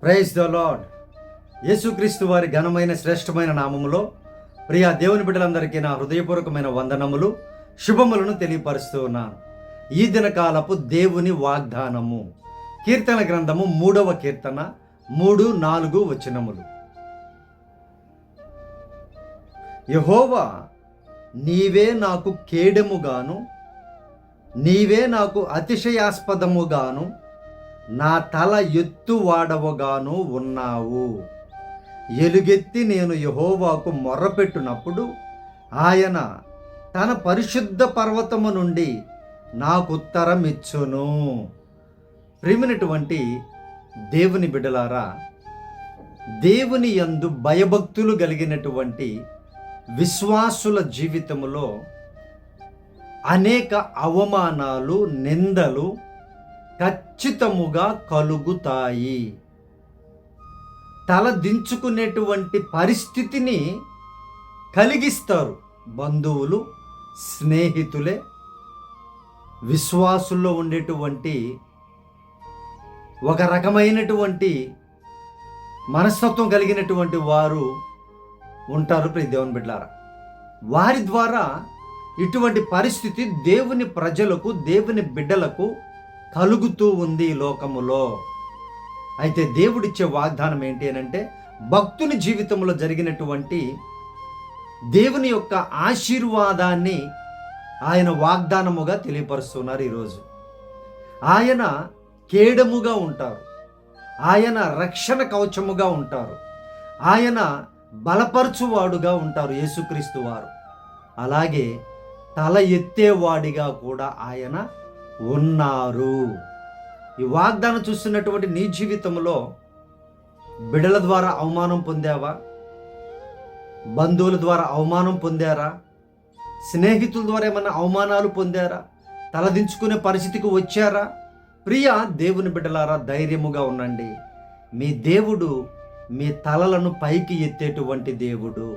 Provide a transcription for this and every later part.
Praise the lord. యేసుక్రీస్తు వారి ఘనమైన శ్రేష్టమైన నామములో ప్రియ దేవుని బిడ్డలందరికీ నా హృదయపూర్వకమైన వందనములు, శుభములను తెలియపరుస్తూ ఉన్నాను. ఈ దినకాలపు దేవుని వాగ్దానము కీర్తన గ్రంథము 3వ కీర్తన 3-4 వచనములు. యెహోవా, నీవే నాకు కేడెముగాను, నీవే నాకు అతిశయాస్పదముగాను, నా తల ఎత్తువాడవుగాను ఉన్నావు. ఎలుగెత్తి నేను యెహోవాకు మొర్రపెట్టునప్పుడు ఆయన తన పరిశుద్ధ పర్వతము నుండి నాకు ఉత్తరం ఇచ్చును. ప్రియమైనటువంటి దేవుని బిడ్డలారా, దేవుని యందు భయభక్తులు కలిగినటువంటి విశ్వాసుల జీవితములో అనేక అవమానాలు, నిందలు ఖచ్చితముగా కలుగుతాయి. తల దించుకునేటువంటి పరిస్థితిని కలిగిస్తారు బంధువులు, స్నేహితులే, విశ్వాసుల్లో ఉండేటువంటి ఒక రకమైనటువంటి మనస్తత్వం కలిగినటువంటి వారు ఉంటారు. ప్రియ దేవుని బిడ్డలారా, వారి ద్వారా ఇటువంటి పరిస్థితి దేవుని ప్రజలకు, దేవుని బిడ్డలకు కలుగుతూ ఉంది ఈ లోకములో. అయితే దేవుడిచ్చే వాగ్దానం ఏంటి అనంటే, భక్తుని జీవితంలో జరిగినటువంటి దేవుని యొక్క ఆశీర్వాదాన్ని ఆయన వాగ్దానముగా తెలియపరుస్తున్నారు. ఈరోజు ఆయన కేడముగా ఉంటారు, ఆయన రక్షణ కవచముగా ఉంటారు, ఆయన బలపరచువాడుగా ఉంటారు యేసుక్రీస్తు వారు. అలాగే తల ఎత్తేవాడిగా కూడా ఆయన ఉన్నారు. ఈ వాగ్దానం చూస్తున్నటువంటి నీ జీవితంలో బిడ్డల ద్వారా అవమానం పొందావా? బంధువుల ద్వారా అవమానం పొందారా? స్నేహితుల ద్వారా ఏమైనా అవమానాలు పొందారా? తలదించుకునే పరిస్థితికి వచ్చారా? ప్రియ దేవుని బిడ్డలారా, ధైర్యముగా ఉండండి. మీ దేవుడు మీ తలలను పైకి ఎత్తేటువంటి దేవుడు.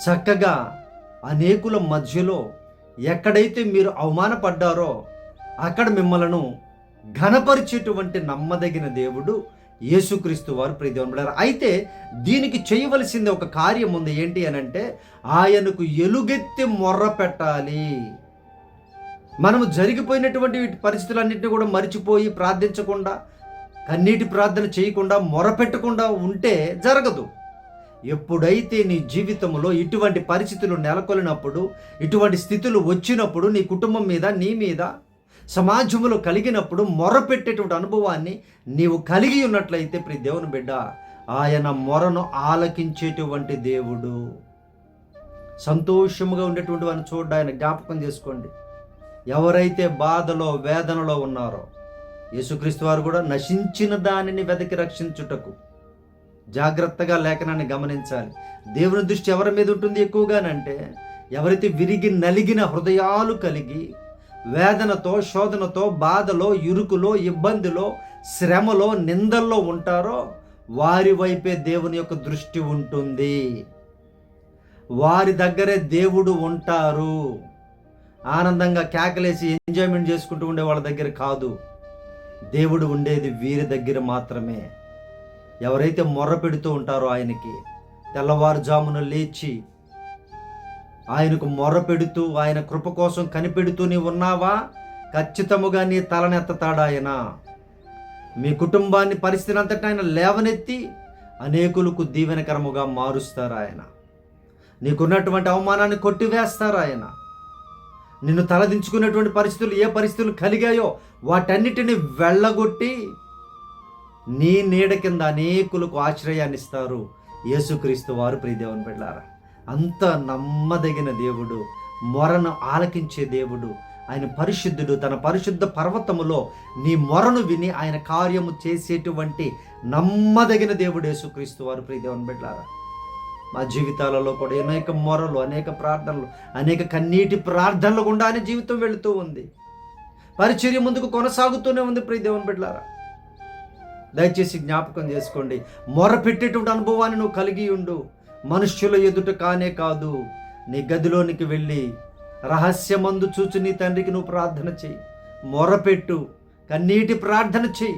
చక్కగా అనేకుల మధ్యలో ఎక్కడైతే మీరు అవమానపడ్డారో అక్కడ మిమ్మలను ఘనపరిచేటువంటి నమ్మదగిన దేవుడు యేసుక్రీస్తు వారు. ప్రియ దేవుని బిడ్డలారా, అయితే దీనికి చేయవలసింది ఒక కార్యం ఉంది. ఏంటి అనంటే, ఆయనకు ఎలుగెత్తి మొర్ర పెట్టాలి. మనము జరిగిపోయినటువంటి పరిస్థితులన్నింటినీ కూడా మరిచిపోయి ప్రార్థించకుండా, కన్నీటి ప్రార్థన చేయకుండా, మొరపెట్టకుండా ఉంటే జరగదు. ఎప్పుడైతే నీ జీవితంలో ఇటువంటి పరిస్థితులు నెలకొల్లినప్పుడు, ఇటువంటి స్థితులు వచ్చినప్పుడు, నీ కుటుంబం మీద, నీ మీద, సమాజంలో కలిగినప్పుడు మొరపెట్టేటువంటి అనుభవాన్ని నీవు కలిగి ఉన్నట్లయితే ప్రియ దేవుని బిడ్డ, ఆయన మొరను ఆలకించేటువంటి దేవుడు. సంతోషముగా ఉండేటువంటి వారిని చూడ ఆయన జ్ఞాపకం చేసుకోండి. ఎవరైతే బాధలో, వేదనలో ఉన్నారో, యేసుక్రీస్తు వారు కూడా నశించిన దానిని వెతికి రక్షించుటకు జాగ్రత్తగా లేఖనాన్ని గమనించాలి. దేవుని దృష్టి ఎవరి మీద ఉంటుంది ఎక్కువగానంటే, ఎవరైతే విరిగి నలిగిన హృదయాలు కలిగి వేదనతో, శోధనతో, బాధలో, ఇరుకులో, ఇబ్బందిలో, శ్రమలో, నిందల్లో ఉంటారో వారి వైపే దేవుని యొక్క దృష్టి ఉంటుంది. వారి దగ్గరే దేవుడు ఉంటారు. ఆనందంగా కేకలేసి ఎంజాయ్మెంట్ చేసుకుంటూ ఉండే వాళ్ళ దగ్గర కాదు. దేవుడు ఉండేది వీరి దగ్గర మాత్రమే. ఎవరైతే మొర్ర పెడుతూ ఉంటారో ఆయనకి, తెల్లవారుజామున లేచి ఆయనకు మొర్ర పెడుతూ, ఆయన కృప కోసం కనిపెడుతూ నీవు ఉన్నావా, ఖచ్చితముగా నీ తలనెత్తతాడు ఆయన. మీ కుటుంబాన్ని, పరిస్థితిని అంతటా ఆయన లేవనెత్తి అనేకులకు దీవెనకరముగా మారుస్తారు ఆయన. నీకున్నటువంటి అవమానాన్ని కొట్టివేస్తారు ఆయన. నిన్ను తలదించుకునేటువంటి పరిస్థితులు, ఏ పరిస్థితులు కలిగాయో వాటన్నిటిని వెళ్ళగొట్టి నీ నీడ కింద అనేకులకు ఆశ్రయాన్ని ఇస్తారు యేసుక్రీస్తు వారు. ప్రియ దేవుని బిడ్డలారా, అంత నమ్మదగిన దేవుడు, మొరను ఆలకించే దేవుడు. ఆయన పరిశుద్ధుడు. తన పరిశుద్ధ పర్వతములో నీ మొరను విని ఆయన కార్యము చేసేటువంటి నమ్మదగిన దేవుడు యేసుక్రీస్తు వారు. ప్రియ దేవుని బిడ్డలారా, మా జీవితాలలో కూడా అనేక మొరలు, అనేక ప్రార్థనలు, అనేక కన్నీటి ప్రార్థనలు గుండా ఆయన జీవితం వెళుతూ ఉంది. పరిచర్య ముందుకు కొనసాగుతూనే ఉంది. ప్రియ దేవుని బిడ్డలారా, దయచేసి జ్ఞాపకం చేసుకోండి. మొర పెట్టేటువంటి అనుభవాన్ని నువ్వు కలిగి ఉండు. మనుష్యుల ఎదుట కానే కాదు, నీ గదిలోనికి వెళ్ళి రహస్యమందు చూచి నీ తండ్రికి నువ్వు ప్రార్థన చెయ్యి, మొరపెట్టు, కన్నీటి ప్రార్థన చెయ్యి.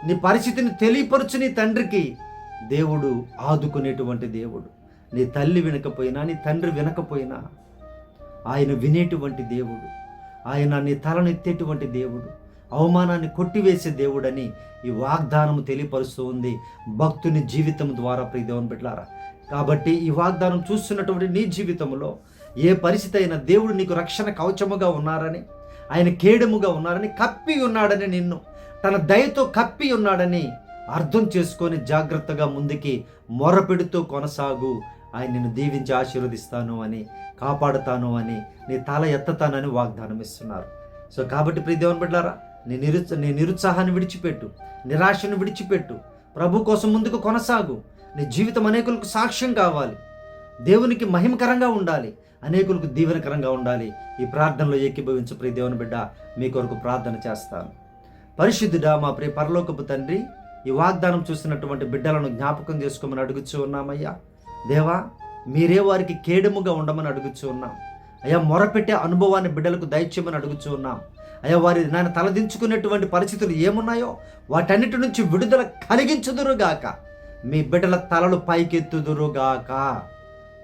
నీ పరిస్థితిని తెలియపరచు నీ తండ్రికి. దేవుడు ఆదుకునేటువంటి దేవుడు. నీ తల్లి వినకపోయినా, నీ తండ్రి వినకపోయినా ఆయన వినేటువంటి దేవుడు. ఆయన నీ తలను ఎత్తేటువంటి దేవుడు, అవమానాన్ని కొట్టివేసే దేవుడని ఈ వాగ్దానం తెలియపరుస్తూ ఉంది భక్తుని జీవితం ద్వారా. ప్రియ దేవుని బిడ్డలారా, కాబట్టి ఈ వాగ్దానం చూస్తున్నటువంటి నీ జీవితంలో ఏ పరిస్థితి అయినా దేవుడు నీకు రక్షణ కవచముగా ఉన్నారని, ఆయన కేడముగా ఉన్నారని, కప్పి ఉన్నాడని, నిన్ను తన దయతో కప్పి ఉన్నాడని అర్థం చేసుకొని జాగ్రత్తగా ముందుకి మొరపెడుతూ కొనసాగు. ఆయన నిన్ను దీవించి ఆశీర్వదిస్తాను అని, కాపాడుతాను అని, నీ తల ఎత్తతానని వాగ్దానం ఇస్తున్నారు. సో కాబట్టి ప్రియ దేవుని బిడ్డలారా, నీ నిరుత్సాహాన్ని విడిచిపెట్టు, నిరాశను విడిచిపెట్టు, ప్రభు కోసం ముందుకు కొనసాగు. నీ జీవితం అనేకులకు సాక్ష్యం కావాలి, దేవునికి మహిమకరంగా ఉండాలి, అనేకులకు దీవెనకరంగా ఉండాలి. ఈ ప్రార్థనలో ఏకీభవించు ప్రియ దేవుని బిడ్డ. మీ కొరకు ప్రార్థన చేస్తాను. పరిశుద్ధుడా, మా ప్రియ పరలోకపు తండ్రి, ఈ వాగ్దానం చూసినటువంటి బిడ్డలను జ్ఞాపకం చేసుకోమని అడుగుచూ ఉన్నామయ్యా. దేవా, మీరే వారికి కేడముగా ఉండమని అడుగుచూ ఉన్నాం అయ్యా. మొరపెట్టే అనుభవాన్ని బిడ్డలకు దయచేయమని అడుగుచూ ఉన్నాం అయ్యా. వారి నాయన తలదించుకునేటువంటి పరిస్థితులు ఏమున్నాయో వాటన్నిటి నుంచి విడుదల కలిగించుదురుగాక. మీ బిడ్డల తలలు పైకెత్తుదురుగాక.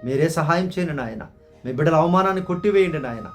మీరే సహాయం చేయండి నాయన. మీ బిడ్డల అవమానాన్ని కొట్టివేయండి నాయన.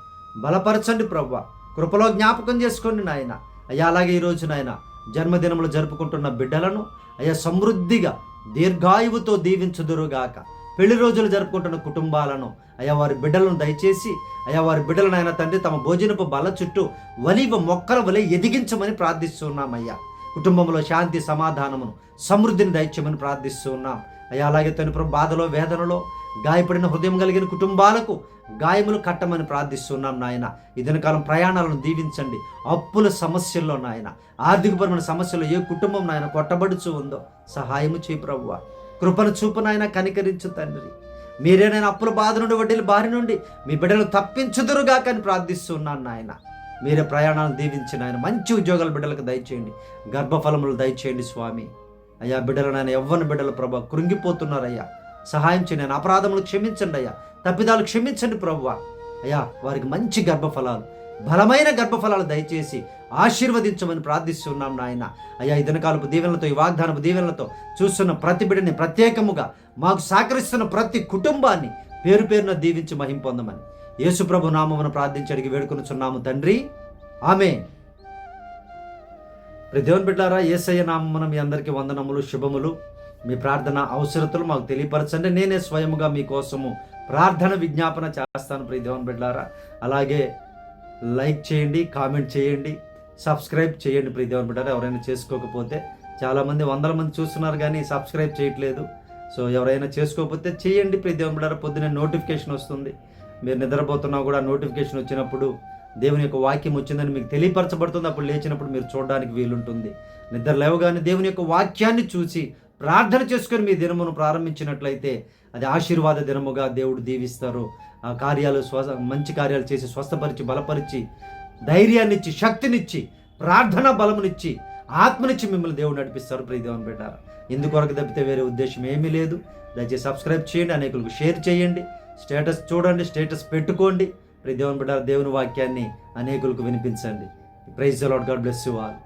బలపరచండి ప్రభువా. కృపలో జ్ఞాపకం చేసుకోండి నాయన. అయ్యా, అలాగే ఈరోజు నాయన జన్మదినములు జరుపుకుంటున్న బిడ్డలను అయ్యా సమృద్ధిగా దీర్ఘాయువుతో దీవించుదురుగాక. పెళ్లి రోజులు జరుపుకుంటున్న కుటుంబాలను అయ్యా, వారి బిడ్డలను దయచేసి అయ్యా, వారి బిడ్డలను ఆయన తండ్రి తమ భోజనపు బల్ల చుట్టూ ఒలీవ మొక్కల వలె ఎదిగించమని ప్రార్థిస్తున్నామయ్యా. కుటుంబంలో శాంతి సమాధానమును సమృద్ధిని దయచేయమని ప్రార్థిస్తున్నాం అయ్యా. అలాగే తండ్రి బాధలో వేదనలో గాయపడిన హృదయం కలిగిన కుటుంబాలకు గాయములు కట్టమని ప్రార్థిస్తున్నాం నాయన. ఈ దినకాలం ప్రయాణాలను దీవించండి. అప్పుల సమస్యల్లో నాయన, ఆర్థికపరమైన సమస్యల్లో ఏ కుటుంబం నాయన కొట్టబడుచు ఉందో సహాయము చేయి ప్రభువా. కృపను చూపు నాయన, కనికరించు తండ్రి. మీరేనైనా అప్పుల బాధ నుండి, వడ్డీల బారి నుండి మీ బిడ్డలు తప్పించుదురుగాక అని ప్రార్థిస్తున్నాను నాయన. మీరే ప్రయాణాలను దీవించిన ఆయన, మంచి ఉద్యోగాల బిడ్డలకు దయచేయండి, గర్భఫలములు దయచేయండి స్వామి. అయ్యా, బిడ్డలు నాయన యవ్వన బిడ్డలు ప్రభా కృంగిపోతున్నారయ్యా, సహాయం చేయండి. ఆయన అపరాధములు క్షమించండి అయ్యా, తప్పిదాలు క్షమించండి ప్రభువా. అయ్యా, వారికి మంచి గర్భఫలాలు, బలమైన గర్భఫలాలు దయచేసి ఆశీర్వదించమని ప్రార్థిస్తున్నాం నాయన. అయ్యా, ఈ దినకాలపు దీవెనలతో, ఈ వాగ్దానపు దీవెనలతో చూస్తున్న ప్రతి బిడ్డని ప్రత్యేకముగా మాకు సహకరిస్తున్న ప్రతి కుటుంబాన్ని పేరు పేరున దీవించి మహిమ పొందమని యేసు ప్రభు నామమున ప్రార్థించి అడిగి వేడుకొనుచున్నాము తండ్రి, ఆమేన్. దేవుని బిడ్డలారా, యేసయ్య నామమున మీ అందరికీ వందనములు, శుభములు. మీ ప్రార్థన అవసరతలు మాకు తెలియపరచండి. నేనే స్వయముగా మీకోసము ప్రార్థన విజ్ఞాపన చేస్తాను ప్రియ దేవుని బిడ్డలారా. అలాగే లైక్ చేయండి, కామెంట్ చేయండి, సబ్స్క్రైబ్ చేయండి ప్రియ దేవుని బిడ్డలారా. ఎవరైనా చేసుకోకపోతే, చాలామంది వందల మంది చూస్తున్నారు కానీ సబ్స్క్రైబ్ చేయట్లేదు. సో ఎవరైనా చేసుకోకపోతే చేయండి ప్రియ దేవుని బిడ్డలారా. పొద్దున్నే నోటిఫికేషన్ వస్తుంది. మీరు నిద్రపోతున్నా కూడా నోటిఫికేషన్ వచ్చినప్పుడు దేవుని యొక్క వాక్యం వచ్చిందని మీకు తెలియపరచబడుతుంది. అప్పుడు లేచినప్పుడు మీరు చూడడానికి వీలుంటుంది. నిద్ర లేవగానే దేవుని యొక్క వాక్యాన్ని చూసి ప్రార్థన చేసుకొని మీ దినమును ప్రారంభించినట్లయితే అది ఆశీర్వాద దినముగా దేవుడు దీవిస్తారు. ఆ కార్యాలు మంచి కార్యాలు చేసి స్వస్థపరిచి, బలపరిచి, ధైర్యాన్నిచ్చి, శక్తినిచ్చి, ప్రార్థన బలమునిచ్చి, ఆత్మనిచ్చి మిమ్మల్ని దేవుడు నడిపిస్తారు ప్రియ దేవుని బిడ్డలారా. ఇందుకొరకు తప్పితే వేరే ఉద్దేశం ఏమీ లేదు. దయచేసి సబ్స్క్రైబ్ చేయండి, అనేకులకు షేర్ చేయండి, స్టేటస్ చూడండి, స్టేటస్ పెట్టుకోండి. ప్రియ దేవుని బిడ్డలారా, దేవుని వాక్యాన్ని అనేకులకు వినిపించండి. Praise the lord. God bless you all.